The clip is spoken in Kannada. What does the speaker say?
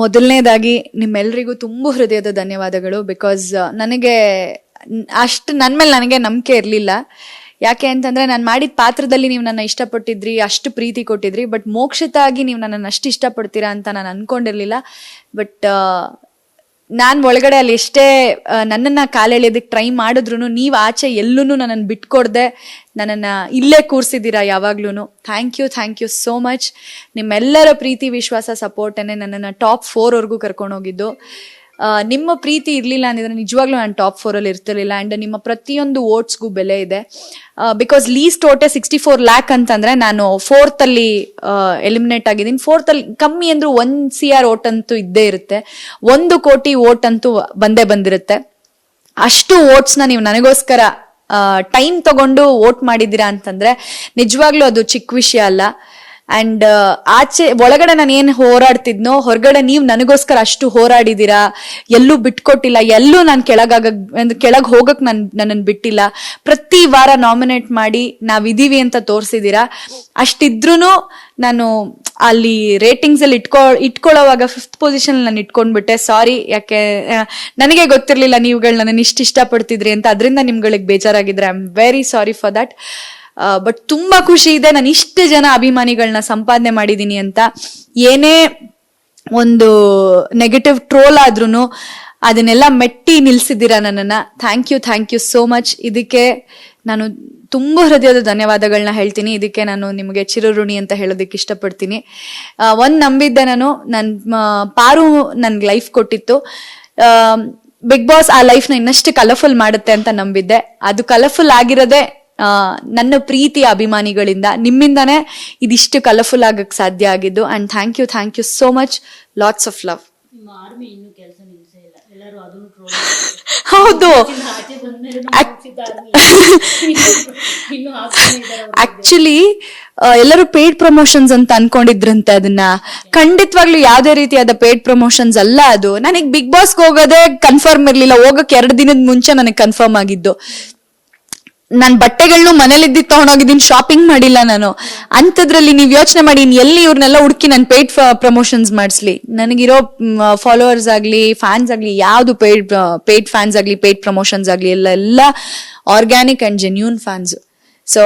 ಮೊದಲನೇದಾಗಿ ನಿಮ್ಮೆಲ್ಲರಿಗೂ ತುಂಬ ಹೃದಯದ ಧನ್ಯವಾದಗಳು. ಬಿಕಾಸ್ ನನಗೆ ಅಷ್ಟು ನನ್ನ ಮೇಲೆ ನನಗೆ ನಂಬಿಕೆ ಇರಲಿಲ್ಲ. ಯಾಕೆ ಅಂತಂದ್ರೆ ನಾನು ಮಾಡಿದ ಪಾತ್ರದಲ್ಲಿ ನೀವು ನನ್ನ ಇಷ್ಟಪಟ್ಟಿದ್ರಿ, ಅಷ್ಟು ಪ್ರೀತಿ ಕೊಟ್ಟಿದ್ರಿ. ಬಟ್ ಮೋಕ್ಷಿತಾಗಿ ನೀವು ನನ್ನನ್ನು ಅಷ್ಟು ಇಷ್ಟಪಡ್ತೀರಾ ಅಂತ ನಾನು ಅನ್ಕೊಂಡಿರ್ಲಿಲ್ಲ. ಬಟ್ ನಾನು ಒಳಗಡೆ ಅಲ್ಲಿ ಎಷ್ಟೇ ನನ್ನನ್ನು ಕಾಲೆಳೆಯೋದಕ್ಕೆ ಟ್ರೈ ಮಾಡಿದ್ರು ನೀವು ಆಚೆ ಎಲ್ಲೂ ನನ್ನನ್ನು ಬಿಟ್ಕೊಡ್ದೆ ನನ್ನನ್ನು ಇಲ್ಲೇ ಕೂರಿಸಿದ್ದೀರಾ ಯಾವಾಗ್ಲೂ. Thank you so much. ನಿಮ್ಮೆಲ್ಲರ ಪ್ರೀತಿ, ವಿಶ್ವಾಸ, ಸಪೋರ್ಟನ್ನೇ ನನ್ನನ್ನು ಟಾಪ್ 4ವರೆಗೂ ಕರ್ಕೊಂಡೋಗಿದ್ದು. ನಿಮ್ಮ ಪ್ರೀತಿ ಇರಲಿಲ್ಲ ಅಂದಿದ್ರೆ ನಿಜವಾಗ್ಲೂ ನಾನು ಟಾಪ್ 4ಅಲ್ಲಿ ಇರ್ತಿರ್ಲಿಲ್ಲ. ಆ್ಯಂಡ್ ನಿಮ್ಮ ಪ್ರತಿಯೊಂದು ಓಟ್ಸ್ಗೂ ಬೆಲೆ ಇದೆ. ಬಿಕಾಸ್ ಲೀಸ್ಟ್ ಓಟೆ 64 lakh ಅಂತಂದ್ರೆ ನಾನು 4th ಅಲ್ಲಿ ಎಲಿಮಿನೇಟ್ ಆಗಿದ್ದೀನಿ. 4th ಅಲ್ಲಿ ಕಮ್ಮಿ ಅಂದ್ರೂ 1 CR ಓಟ್ ಅಂತೂ ಇದ್ದೇ ಇರುತ್ತೆ, 1 ಕೋಟಿ ಓಟ್ ಅಂತೂ ಬಂದಿರುತ್ತೆ. ಅಷ್ಟು ಓಟ್ಸ್ನ ನೀವು ನನಗೋಸ್ಕರ ಟೈಮ್ ತಗೊಂಡು ವೋಟ್ ಮಾಡಿದ್ದೀರಾ ಅಂತಂದ್ರೆ ನಿಜವಾಗ್ಲೂ ಅದು ಚಿಕ್ಕ ವಿಷಯ ಅಲ್ಲ. ಅಂಡ್ ಆಚೆ ಒಳಗಡೆ ನಾನು ಏನು ಹೋರಾಡ್ತಿದ್ನೋ ಹೊರಗಡೆ ನೀವು ನನಗೋಸ್ಕರ ಅಷ್ಟು ಹೋರಾಡಿದ್ದೀರಾ. ಎಲ್ಲೂ ಬಿಟ್ಕೊಟ್ಟಿಲ್ಲ, ಎಲ್ಲೂ ನಾನು ಕೆಳಗೆ ಹೋಗಕ್ ನನ್ನನ್ನು ಬಿಟ್ಟಿಲ್ಲ. ಪ್ರತಿ ವಾರ ನಾಮಿನೇಟ್ ಮಾಡಿ ನಾವಿದೀವಿ ಅಂತ ತೋರಿಸಿದ್ದೀರಾ. ಅಷ್ಟಿದ್ರೂ ನಾನು ಅಲ್ಲಿ ರೇಟಿಂಗ್ಸ್ ಅಲ್ಲಿ ಇಟ್ಕೊಳ್ಳೋವಾಗ 5th ಪೊಸಿಷನ್ ನಾನು ಇಟ್ಕೊಂಡ್ಬಿಟ್ಟೆ. ಸಾರಿ, ಯಾಕೆ ನನಗೆ ಗೊತ್ತಿರ್ಲಿಲ್ಲ ನೀವುಗಳು ನನ್ನ ಇಷ್ಟಪಡ್ತಿದ್ರಿ ಅಂತ. ಅದರಿಂದ ನಿಮ್ಗಳಿಗೆ ಬೇಜಾರಾಗಿದ್ರೆ I am very sorry for that. But ತುಂಬಾ ಖುಷಿ ಇದೆ ನಾನು ಇಷ್ಟು ಜನ ಅಭಿಮಾನಿಗಳನ್ನ ಸಂಪಾದನೆ ಮಾಡಿದೀನಿ ಅಂತ. ಏನೇ ಒಂದು ನೆಗೆಟಿವ್ ಟ್ರೋಲ್ ಆದ್ರೂ ಅದನ್ನೆಲ್ಲ ಮೆಟ್ಟಿ ನಿಲ್ಸಿದ್ದೀರಾ ನನ್ನನ್ನ. Thank you so much. ಇದಕ್ಕೆ ನಾನು ತುಂಬ ಹೃದಯದ ಧನ್ಯವಾದಗಳನ್ನ ಹೇಳ್ತೀನಿ. ಇದಕ್ಕೆ ನಾನು ನಿಮಗೆ ಚಿರಋಣಿ ಅಂತ ಹೇಳೋದಕ್ಕೆ ಇಷ್ಟಪಡ್ತೀನಿ. ಒಂದ್ ನಂಬಿದ್ದೆ ನಾನು, ಪಾರು ನನ್ಗೆ ಲೈಫ್ ಕೊಟ್ಟಿತ್ತು. ಬಿಗ್ ಬಾಸ್ ಆ ಲೈಫ್ನ ಇನ್ನಷ್ಟು ಕಲರ್ಫುಲ್ ಮಾಡುತ್ತೆ ಅಂತ ನಂಬಿದ್ದೆ. ಅದು ಕಲರ್ಫುಲ್ ಆಗಿರೋದೇ ನನ್ನ ಪ್ರೀತಿಯ ಅಭಿಮಾನಿಗಳಿಂದ, ನಿಮ್ಮಿಂದಾನೇ ಇದಿಷ್ಟು ಕಲರ್ಫುಲ್ ಆಗಕ್ಕೆ ಸಾಧ್ಯ ಆಗಿದ್ದು. And thank you so much. Lots of love. ಹೌದು, ಆಕ್ಚುಲಿ ಎಲ್ಲರೂ ಪೇಡ್ ಪ್ರಮೋಷನ್ಸ್ ಅಂತ ಅನ್ಕೊಂಡಿದ್ರಂತೆ. ಅದನ್ನ ಖಂಡಿತವಾಗ್ಲೂ ಯಾವ್ದೇ ರೀತಿಯಾದ ಪೇಡ್ ಪ್ರಮೋಷನ್ಸ್ ಅಲ್ಲ ಅದು. ನನಗ್ ಬಿಗ್ ಬಾಸ್ಗೆ ಹೋಗೋದೇ ಕನ್ಫರ್ಮ್ ಇರ್ಲಿಲ್ಲ. ಹೋಗಕ್ಕೆ 2 ದಿನದ ಮುಂಚೆ ನನಗೆ ಕನ್ಫರ್ಮ್ ಆಗಿದ್ದು. ನಾನ್ ಬಟ್ಟೆಗಳನ್ನೂ ಮನೇಲಿದ್ದು ತಗೊಂಡೋಗಿದ್ದೀನಿ, ಶಾಪಿಂಗ್ ಮಾಡಿಲ್ಲ ನಾನು. ಅಂಥದ್ರಲ್ಲಿ ನೀವ್ ಯೋಚನೆ ಮಾಡಿ ಎಲ್ಲಿ ಇವ್ರನ್ನೆಲ್ಲ ಹುಡುಕಿ ನಾನು ಪೇಡ್ ಪ್ರಮೋಷನ್ಸ್ ಮಾಡಿಸ್ಲಿ. ನನಗಿರೋ ಫಾಲೋವರ್ಸ್ ಆಗ್ಲಿ, ಫ್ಯಾನ್ಸ್ ಆಗ್ಲಿ, ಯಾವ್ದು ಪೇಡ್ ಫ್ಯಾನ್ಸ್ ಆಗ್ಲಿ, ಪೇಡ್ ಪ್ರಮೋಷನ್ಸ್ ಆಗ್ಲಿ, ಎಲ್ಲ organic and genuine fans. So